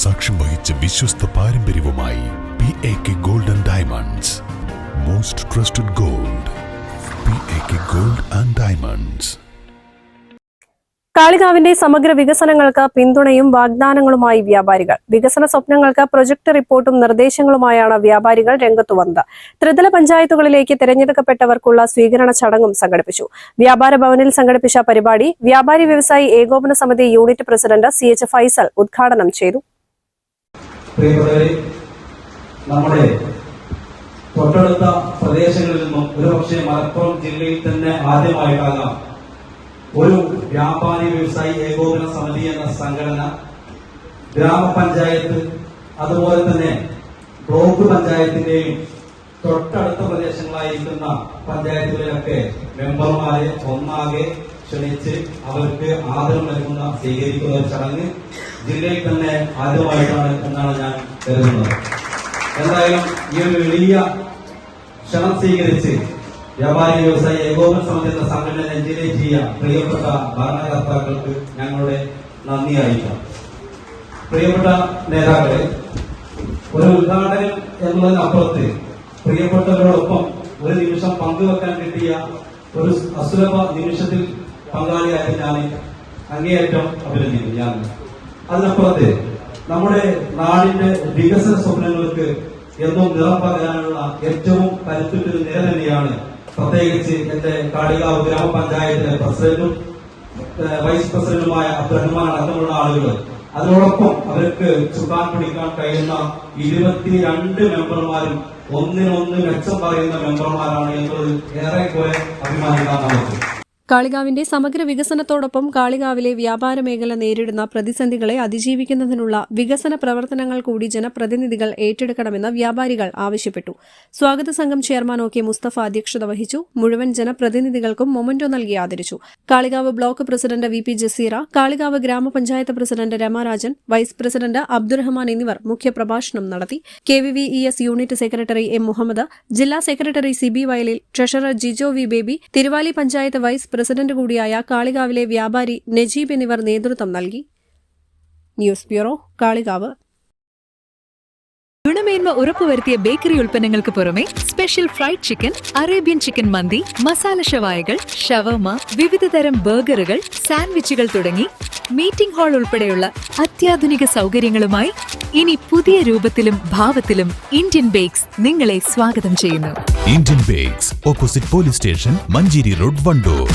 സാക്ഷ്യം വഹിച്ച വിശ്വസ്ത പാരമ്പര്യവുമായി PAK Gold and Diamonds. Most trusted gold. PAK Gold and Diamonds. കാളികാവിന്റെ സമഗ്ര വികസനങ്ങൾക്ക് പിന്തുണയും വാഗ്ദാനങ്ങളുമായി വ്യാപാരികൾ. വികസന സ്വപ്നങ്ങൾക്ക് പ്രൊജക്ട് റിപ്പോർട്ടും നിർദ്ദേശങ്ങളുമായാണ് വ്യാപാരികൾ രംഗത്തു വന്നത്. ത്രിതല പഞ്ചായത്തുകളിലേക്ക് തിരഞ്ഞെടുക്കപ്പെട്ടവർക്കുള്ള സ്വീകരണ ചടങ്ങും സംഘടിപ്പിച്ചു. വ്യാപാര ഭവനിൽ സംഘടിപ്പിച്ച പരിപാടി വ്യാപാരി വ്യവസായി ഏകോപന സമിതി യൂണിറ്റ് പ്രസിഡന്റ് CH ഫൈസൽ ഉദ്ഘാടനം ചെയ്തു. നമ്മുടെ തൊട്ടടുത്ത പ്രദേശങ്ങളിൽ നിന്നും ഒരുപക്ഷെ മലപ്പുറം ജില്ലയിൽ തന്നെ ആദ്യമായിട്ടാകാം ഒരു വ്യാപാരി വ്യവസായി ഏകോപന സമിതി എന്ന സംഘടന ഗ്രാമപഞ്ചായത്ത് അതുപോലെ തന്നെ ബ്ലോക്ക് പഞ്ചായത്തിന്റെയും തൊട്ടടുത്ത പ്രദേശങ്ങളായിരിക്കുന്ന പഞ്ചായത്തുകളിലൊക്കെ മെമ്പർമാരെ ഒന്നാകെ ക്ഷണിച്ച് അവർക്ക് ആദരം നൽകുന്ന സ്വീകരിക്കുന്ന ഒരു ചടങ്ങ് ജില്ലയിൽ തന്നെ ആദ്യമായിട്ടാണ് എന്നാണ് ഞാൻ കരുതുന്നത്. എന്തായാലും ഈ ഒരു വലിയ ക്ഷണം സ്വീകരിച്ച് വ്യാപാരി വ്യവസായി ഏകോപന സമിതി എന്ന സംഘടന എൻജിനേറ്റ് ചെയ്യാൻ പ്രിയപ്പെട്ട ഭരണകർത്താക്കൾക്ക് ഞങ്ങളുടെ നന്ദി അറിയിക്കാം. പ്രിയപ്പെട്ട നേതാക്കളെ, ഒരു ഉദ്ഘാടനം എന്നതിനപ്പുറത്ത് പ്രിയപ്പെട്ടവരോടൊപ്പം ഒരു നിമിഷം പങ്കുവെക്കാൻ കിട്ടിയ ഒരു അസുലഭ നിമിഷത്തിൽ പങ്കാളിയായി ഞാൻ അങ്ങേയറ്റം അഭിനന്ദിക്കുന്നു. ഞാൻ അതിനപ്പുറത്ത് നമ്മുടെ നാടിന്റെ വികസന സ്വപ്നങ്ങൾക്ക് എന്നും നിറം പകരാനുള്ള ഏറ്റവും കരുത്തുറ്റൊരു നിര തന്നെയാണ് പ്രത്യേകിച്ച് എന്റെ കാളികാവ് ഗ്രാമപഞ്ചായത്തിലെ പ്രസിഡന്റും വൈസ് പ്രസിഡന്റുമായ അബ്ദുറഹ്മാൻ അടക്കമുള്ള ആളുകൾ. അതിനോടൊപ്പം അവർക്ക് ചുക്കാൻ പിടിക്കാൻ കഴിയുന്ന 22 മെമ്പർമാരും ഒന്നിനൊന്ന് മെച്ചം പറയുന്ന മെമ്പർമാരാണ് എന്നുള്ളത് ഏറെക്കുറെ അഭിമാനിക്കാൻ നമുക്ക്. കാളികാവിന്റെ സമഗ്ര വികസനത്തോടൊപ്പം കാളികാവിലെ വ്യാപാര മേഖല നേരിടുന്ന പ്രതിസന്ധികളെ അതിജീവിക്കുന്നതിനുള്ള വികസന പ്രവർത്തനങ്ങൾ കൂടി ജനപ്രതിനിധികൾ ഏറ്റെടുക്കണമെന്ന് വ്യാപാരികൾ ആവശ്യപ്പെട്ടു. സ്വാഗത സംഘം ചെയർമാൻ OK മുസ്തഫ അധ്യക്ഷത വഹിച്ചു. മുഴുവൻ ജനപ്രതിനിധികൾക്കും മൊമന്റോ നൽകി ആദരിച്ചു. Kalikavu block president VP Jaseera, Kalikavu grama panchayat president Ramarajan, vice president Abdurahman എന്നിവർ മുഖ്യപ്രഭാഷണം നടത്തി. KVVES unit secretary M Muhammad, ജില്ലാ secretary CB Vayalil, treasurer Jijo V Baby, Thiruvali panchayat vice president കൂടിയായ കാളികാവിലെ വ്യാപാരി നജീബ് എന്നിവർ നേതൃത്വം നൽകി. News bureau, Kalikavu. ഗുണമേന്മ ഉറപ്പുവരുത്തിയ ബേക്കറി ഉൽപ്പന്നങ്ങൾക്ക് പുറമെ special fried chicken, Arabian chicken മന്തി, മസാല ഷവായകൾ, ഷവർമ, വിവിധതരം ബർഗറുകൾ, സാൻഡ്വിച്ചുകൾ തുടങ്ങി മീറ്റിംഗ് ഹാൾ ഉൾപ്പെടെയുള്ള അത്യാധുനിക സൗകര്യങ്ങളുമായി ഇനി പുതിയ രൂപത്തിലും ഭാവത്തിലും ഇന്ത്യൻ ബേക്സ് നിങ്ങളെ സ്വാഗതം ചെയ്യുന്നു. Indian bakes, opposite police station, Manjeri road, Wandoor.